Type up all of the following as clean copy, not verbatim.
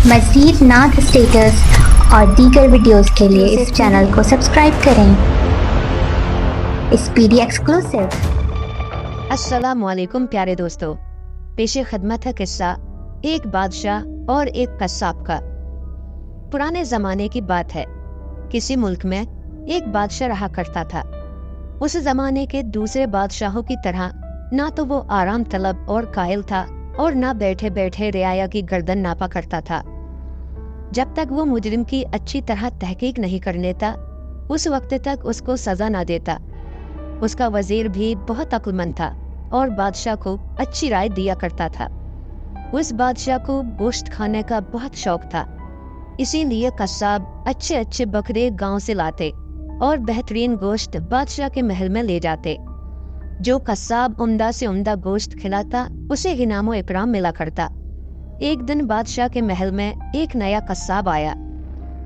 मज़ीद नात स्टेटस और दीगर वीडियोस के लिए इस चैनल को सब्सक्राइब करें। Speedy exclusive. अस्सलामुअलैकुम प्यारे दोस्तों, पेशे खिदमत है किस्सा एक बादशाह और एक कस्साब का। पुराने ज़माने की बात है। किसी मुल्क में एक बादशाह रहा करता था। उस ज़माने के दूसरे बादशाहों की तरह ना तो वो आराम तलब और कायल था और ना बैठे बैठे रियाया की गर्दन नापा करता था। जब तक वो मुजरिम की अच्छी तरह तहकीक नहीं कर लेता, उस वक्त तक उसको सजा ना देता। उसका वजीर भी बहुत अक्लमंद था और बादशाह को अच्छी राय दिया करता था। उस बादशाह को गोश्त खाने का बहुत शौक था, इसीलिए कस्साब अच्छे अच्छे बकरे गांव से लाते और बेहतरीन गोश्त बादशाह के महल में ले जाते। जो कस्साब उम्दा से उम्दा गोश्त खिलाता, उसे इनाम इकराम मिला करता। एक दिन बादशाह के महल में एक नया कस्साब आया।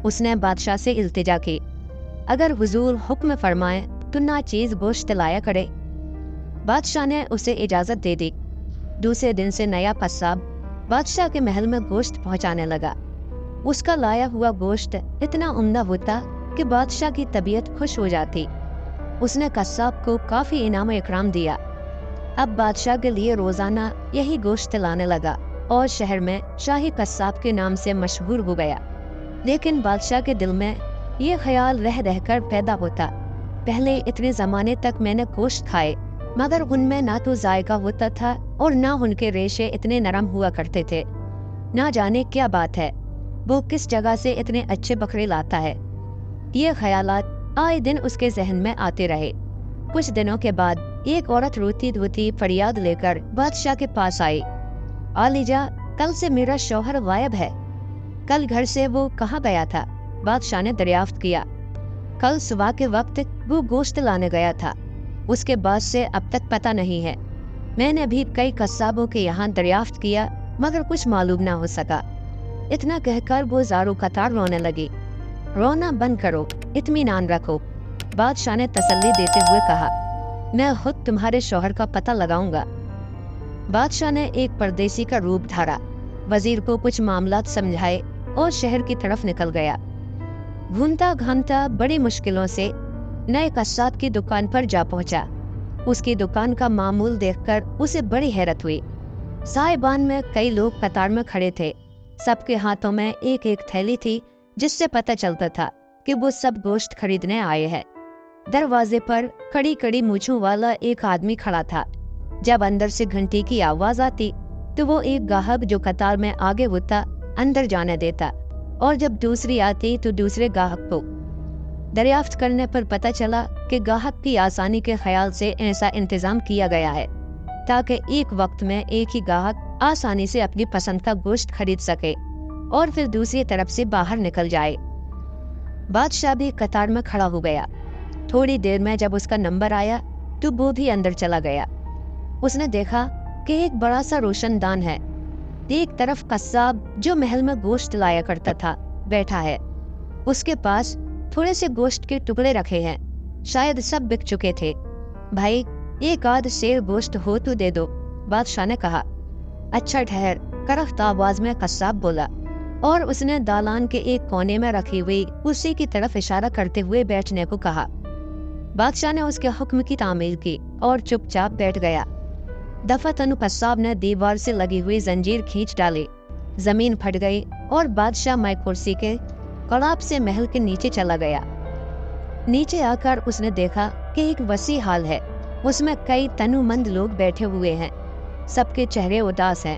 उसने बादशाह से इल्तिजा की, अगर हुजूर हुक्म फरमाए तो नाचीज गोश्त लाया करे। बादशाह ने उसे इजाजत दे दी। दूसरे दिन से नया कस्साब बादशाह के महल में गोश्त पहुंचाने लगा। उसका लाया हुआ गोश्त इतना उम्दा होता कि बादशाह की तबीयत खुश हो जाती। उसने कस्साब को काफी इनाम इकराम दिया। अब बादशाह के लिए रोजाना यही गोश्त लाने लगा और शहर में शाही कस्साब के नाम से मशहूर हो गया। लेकिन बादशाह के दिल में ये ख्याल रह रहकर पैदा होता, पहले इतने जमाने तक मैंने गोश्त खाए, मगर उनमें ना तो जायका होता था और ना उनके रेशे इतने नरम हुआ करते थे। ना जाने क्या बात है, वो किस जगह से इतने अच्छे बकरे लाता है। ये ख्यालात आए दिन उसके जहन में आते रहे। कुछ दिनों के बाद एक औरत रोती धोती फरियाद लेकर बादशाह के पास आई। आलिजा, कल से मेरा शौहर गायब है। कल घर से वो कहाँ गया था? बादशाह ने दरियाफ्त किया। कल सुबह के वक्त वो गोश्त लाने गया था, उसके बाद से अब तक पता नहीं है। मैंने भी कई कस्साबों के यहाँ दरियाफ्त किया, मगर कुछ मालूम ना हो सका। इतना कहकर वो ज़ारो कतार रोने लगी। रोना बंद करो, इत्मीनान रखो, बादशाह ने तसल्ली देते हुए कहा। मैं खुद तुम्हारे शौहर का पता लगाऊंगा। बादशाह ने एक परदेसी का रूप धारा, वजीर को कुछ मामलात समझाए और शहर की तरफ निकल गया। घूमता घामता बड़ी मुश्किलों से नए कस्साब की दुकान पर जा पहुंचा। उसकी दुकान का मामूल देखकर उसे बड़ी हैरत हुई। साहिबान में कई लोग कतार में खड़े थे। सबके हाथों में एक एक थैली थी, जिससे पता चलता था कि वो सब गोश्त खरीदने आए हैं। दरवाजे पर कड़ी कड़ी मूंछों वाला एक आदमी खड़ा था। जब अंदर से घंटी की आवाज आती तो वो एक गाहक जो कतार में आगे होता अंदर जाने देता, और जब दूसरी आती तो दूसरे गाहक को। दरियाफ्त करने पर पता चला कि गाहक की आसानी के ख्याल से ऐसा इंतजाम किया गया है ताकि एक वक्त में एक ही गाहक आसानी से अपनी पसंद का गोश्त खरीद सके और फिर दूसरी तरफ से बाहर निकल जाए। बादशाह भी कतार में खड़ा हो गया। थोड़ी देर में जब उसका नंबर आया तो वो भी अंदर चला गया। उसने देखा कि एक बड़ा सा रोशनदान है। एक तरफ कस्साब जो महल में गोश्त लाया करता था बैठा है। उसके पास थोड़े से गोश्त के टुकड़े रखे हैं, शायद सब बिक चुके थे। भाई, एक आध शेर गोश्त हो तो दे दो, बादशाह ने कहा। अच्छा ठहर, करख्त आवाज में कस्साब बोला, और उसने दालान के एक कोने में रखी हुई कुर्सी की तरफ इशारा करते हुए बैठने को कहा। बादशाह ने उसके हुक्म की तामील की और चुपचाप बैठ गया। दफातन कस्साब ने दीवार से लगी हुई जंजीर खींच डाली। जमीन फट गई और बादशाह माई कुर्सी के कड़ाप से महल के नीचे चला गया। नीचे आकर उसने देखा कि एक वसी हाल है। उसमें कई तनुमंद लोग बैठे हुए हैं। सबके चेहरे उदास हैं।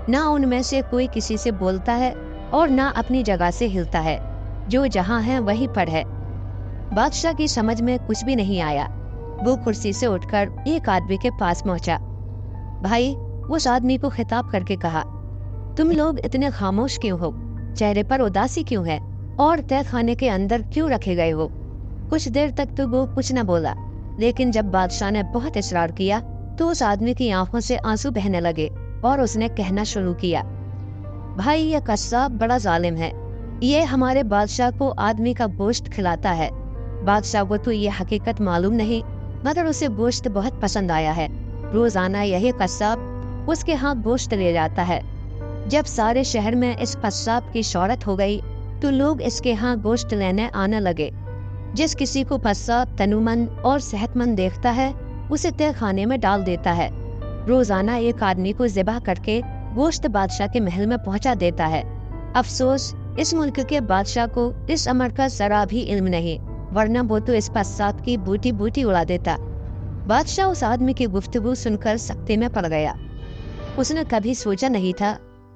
ना उनमें से कोई किसी से बोलता है और ना अपनी जगह से हिलता है। जो जहाँ है वहीं पर है। बादशाह की समझ में कुछ भी नहीं आया। वो कुर्सी से उठकर एक आदमी के पास पहुंचा। भाई, उस आदमी को खिताब करके कहा, तुम लोग इतने खामोश क्यों हो? चेहरे पर उदासी क्यों है? और तय खाने के अंदर क्यों रखे गए हो? कुछ देर तक तो वो कुछ न बोला, लेकिन जब बादशाह ने बहुत इसरार किया तो उस आदमी की आंखों से आंसू बहने लगे और उसने कहना शुरू किया, भाई, ये कस्साब बड़ा जालिम है। ये हमारे बादशाह को आदमी का गोश्त खिलाता है। बादशाह को तो ये हकीकत मालूम नहीं, मगर उसे गोश्त बहुत पसंद आया है। रोजाना यही कस्साब उसके यहाँ गोश्त ले जाता है। जब सारे शहर में इस कस्साब की शोहरत हो गई तो लोग इसके यहाँ गोश्त लेने आने लगे। जिस किसी को कस्साब तनुमंद और सेहतमंद देखता है उसे तय खाने में डाल देता है। रोजाना एक आदमी को ज़िबा करके गोश्त बादशाह के महल में पहुंचा देता है। अफसोस इस मुल्क के बादशाह को इस अमर का जरा भी इल्म नहीं, वरना वो तो इस कस्साब की बूटी बूटी उड़ा देता। बादशाह उस आदमी की गुफ्तगू सुनकर सख्ते में पड़ गया। उसने कभी सोचा नहीं था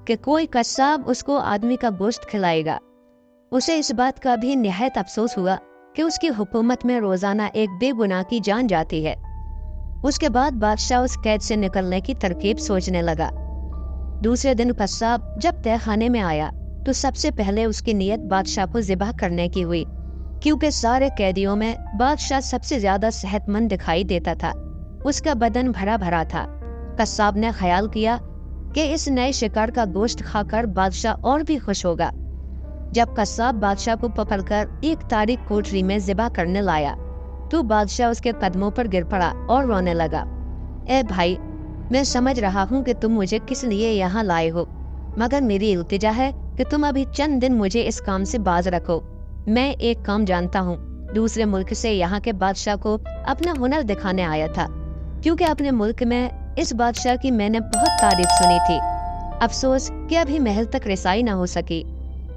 कि कोई कस्साब उसको आदमी का गोश्त खिलाएगा। उसे इस बात का भी निहायत अफसोस हुआ कि उसकी हुकूमत में रोजाना एक बेगुनाह की जान जाती है। उसके बाद बादशाह उस कैद से निकलने की तरकीब सोचने लगा। दूसरे दिन कस्साब जब तय खाने में आया तो सबसे पहले उसकी नीयत बादशाह को ज़िबा करने की हुई, क्योंकि सारे कैदियों में बादशाह सबसे ज्यादा सेहतमंद दिखाई देता था। उसका बदन भरा भरा था। कस्साब ने ख्याल किया कि इस नए शिकार का गोश्त खाकर बादशाह और भी खुश होगा। जब कस्साब बादशाह को पकड़कर एक तारीक कोठरी में ज़िबा करने लाया तो बादशाह उसके कदमों पर गिर पड़ा और रोने लगा। ए भाई, मैं समझ रहा हूँ कि तुम मुझे किस लिए यहाँ लाए हो, मगर मेरी इल्तिजा है कि तुम अभी चंद दिन मुझे इस काम से बाज रखो। मैं एक काम जानता हूँ, दूसरे मुल्क से यहाँ के बादशाह को अपना हुनर दिखाने आया था, क्योंकि अपने मुल्क में इस बादशाह की मैंने बहुत तारीफ सुनी थी। अफसोस कि अभी महल तक रसाई न हो सकी,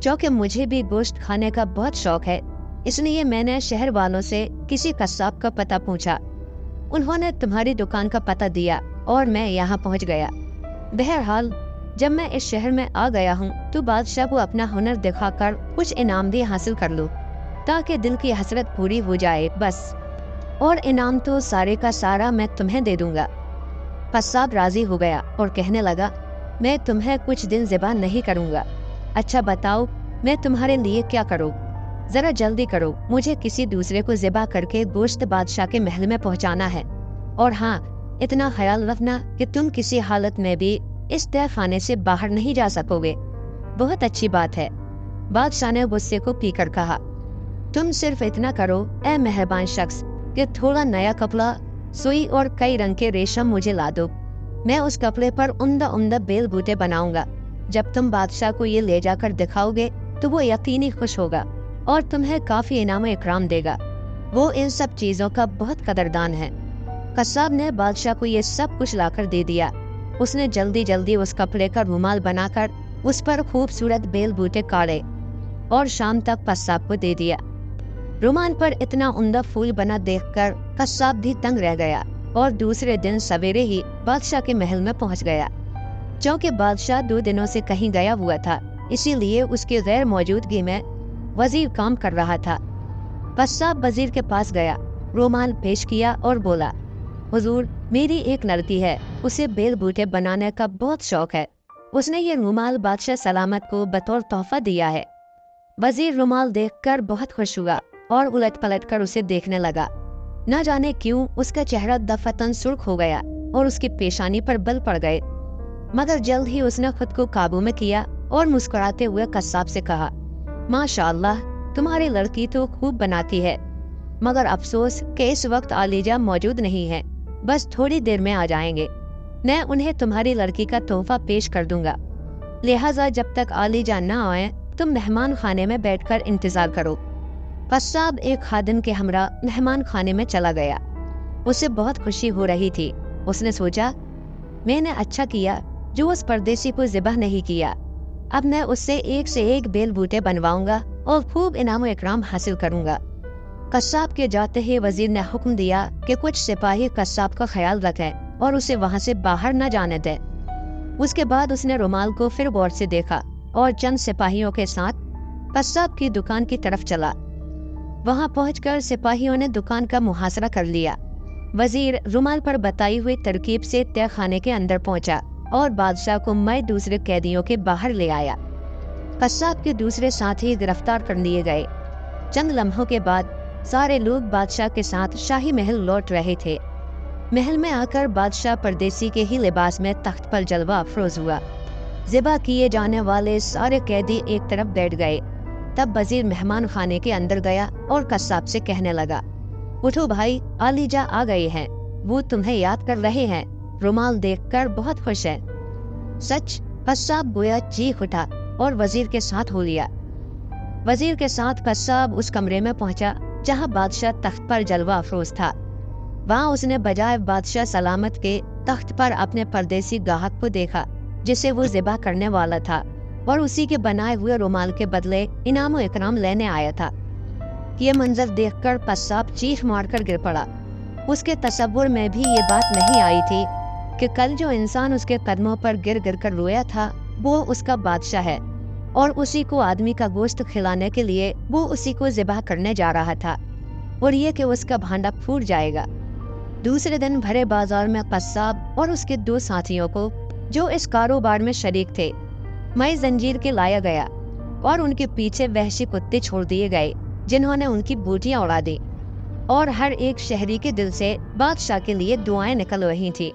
क्योंकि मुझे भी गोश्त खाने का बहुत शौक है। इसलिए मैंने शहर वालों से किसी कस्साब का पता पूछा। उन्होंने तुम्हारी दुकान का पता दिया और मैं यहाँ पहुँच गया। बहरहाल जब मैं इस शहर में आ गया हूँ तो बादशाह को अपना हुनर दिखाकर कुछ इनाम भी हासिल कर लूँ, ताकि दिल की हसरत पूरी हो जाए बस। और इनाम तो सारे का सारा मैं तुम्हें दे दूंगा। कस्साब राजी हो गया और कहने लगा, मैं तुम्हें कुछ दिन ज़िबा नहीं करूँगा। अच्छा बताओ, मैं तुम्हारे लिए क्या करूँ? जरा जल्दी करो, मुझे किसी दूसरे को ज़िबा करके गोश्त बादशाह के महल में पहुँचाना है। और हाँ, इतना ख्याल रखना कि तुम किसी हालत में भी इस तय खाने से बाहर नहीं जा सकोगे। बहुत अच्छी बात है, बादशाह ने गुस्से को पीकर कहा। तुम सिर्फ इतना करो ए मेहरबान शख्स कि थोड़ा नया कपड़ा, सुई और कई रंग के रेशम मुझे ला दो। मैं उस कपड़े पर उम्दा उम्दा बेल बूटे बनाऊंगा। जब तुम बादशाह को ये ले जाकर दिखाओगे तो वो यकीनी खुश होगा और तुम्हें काफी इनाम इकराम देगा। वो इन सब चीजों का बहुत कदरदान है। कस्साब ने बादशाह को ये सब कुछ लाकर दे दिया। उसने जल्दी जल्दी उस कपड़े का रुमाल बनाकर उस पर खूबसूरत बेल बूटे काटे और शाम तक कस्साब को दे दिया। रुमाल पर इतना उम्दा फूल बना देखकर कस्साब भी तंग रह गया और दूसरे दिन सवेरे ही बादशाह के महल में पहुंच गया। क्योंकि बादशाह 2 दिनों से कहीं गया हुआ था, इसीलिए उसकी गैर मौजूदगी में वजीर काम कर रहा था। कस्साब वजीर के पास गया, रुमाल पेश किया और बोला, हुजूर, मेरी एक लड़की है, उसे बेल बूटे बनाने का बहुत शौक है। उसने ये रुमाल बादशाह सलामत को बतौर तोहफा दिया है। वजीर रुमाल देखकर बहुत खुश हुआ और उलट पलट कर उसे देखने लगा। न जाने क्यों उसका चेहरा दफतन सुर्ख हो गया और उसकी पेशानी पर बल पड़ गए, मगर जल्द ही उसने खुद को काबू में किया और मुस्कुराते हुए कस्साब से कहा, माशाअल्लाह, तुम्हारी लड़की तो खूब बनाती है, मगर अफसोस कि इस वक्त आलीजा मौजूद नहीं है, बस थोड़ी देर में आ जाएंगे। मैं उन्हें तुम्हारी लड़की का तोहफा पेश कर दूंगा, लिहाजा जब तक आलीजा न आए तुम मेहमान खाने में बैठकर इंतजार करो। कस्साब एक खादिम के हमरा मेहमान खाने में चला गया। उसे बहुत खुशी हो रही थी। उसने सोचा, मैंने अच्छा किया जो उस परदेसी को ज़िबा नहीं किया। अब मैं उससे एक से एक बेल बूटे बनवाऊंगा और खूब इनाम इकराम हासिल करूंगा। कस्साब के जाते ही वजीर ने हुक्म दिया कि कुछ सिपाही कस्साब का ख्याल रखें और उसे वहां से बाहर न जाने दें। उसके बाद उसने रुमाल को फिर गौर से देखा और चंद सिपाहियों के साथ कस्साब की दुकान की तरफ चला। वहां पहुंचकर सिपाहियों ने दुकान का मुहासरा कर लिया। वजीर रुमाल पर बताई हुई तरकीब से तय खाने के अंदर पहुंचा और बादशाह को मई दूसरे कैदियों के बाहर ले आया। कस्साब के दूसरे साथी गिरफ्तार कर लिए गए। चंद लम्हों के बाद सारे लोग बादशाह के साथ शाही महल लौट रहे थे। महल में आकर बादशाह परदेसी के ही लिबास में तख्त पर जलवा अफरोज हुआ। ज़िबा किए जाने वाले सारे कैदी एक तरफ बैठ गए। तब वजीर मेहमान खाने के अंदर गया और कस्साब से कहने लगा, उठो भाई, आलीजा आ गए हैं, वो तुम्हें याद कर रहे हैं, रुमाल देखकर बहुत खुश है। सच, قصاب گویا چیخ اٹھا اور وزیر کے ساتھ ہو لیا۔ وزیر کے ساتھ قصاب اس کمرے میں پہنچا جہاں بادشاہ تخت پر جلوہ افروز تھا۔ وہاں اس نے بجائے بادشاہ سلامت کے تخت پر اپنے پردیسی گاہک کو دیکھا جسے وہ ذبح کرنے والا تھا اور اسی کے بنائے ہوئے رومال کے بدلے انعام و اکرام لینے آیا تھا۔ یہ منظر دیکھ کر قصاب چیخ مار کر گر پڑا۔ اس کے تصور میں بھی یہ بات نہیں آئی تھی کہ کل جو انسان اس کے قدموں پر گر گر کر رویا تھا وہ اس کا بادشاہ ہے اور اسی کو آدمی کا گوشت کھلانے کے لیے وہ اسی کو ذبح کرنے جا رہا تھا، اور یہ کہ اس کا بھانڈا پھوٹ جائے گا۔ دوسرے دن بھرے بازار میں قصاب اور اس کے 2 ساتھیوں کو جو اس کاروبار میں شریک تھے مئی زنجیر کے لایا گیا اور ان کے پیچھے وحشی کتے چھوڑ دیے گئے جنہوں نے ان کی بوٹیاں اڑا دی، اور ہر ایک شہری کے دل سے بادشاہ کے لیے دعائیں نکل رہی تھی۔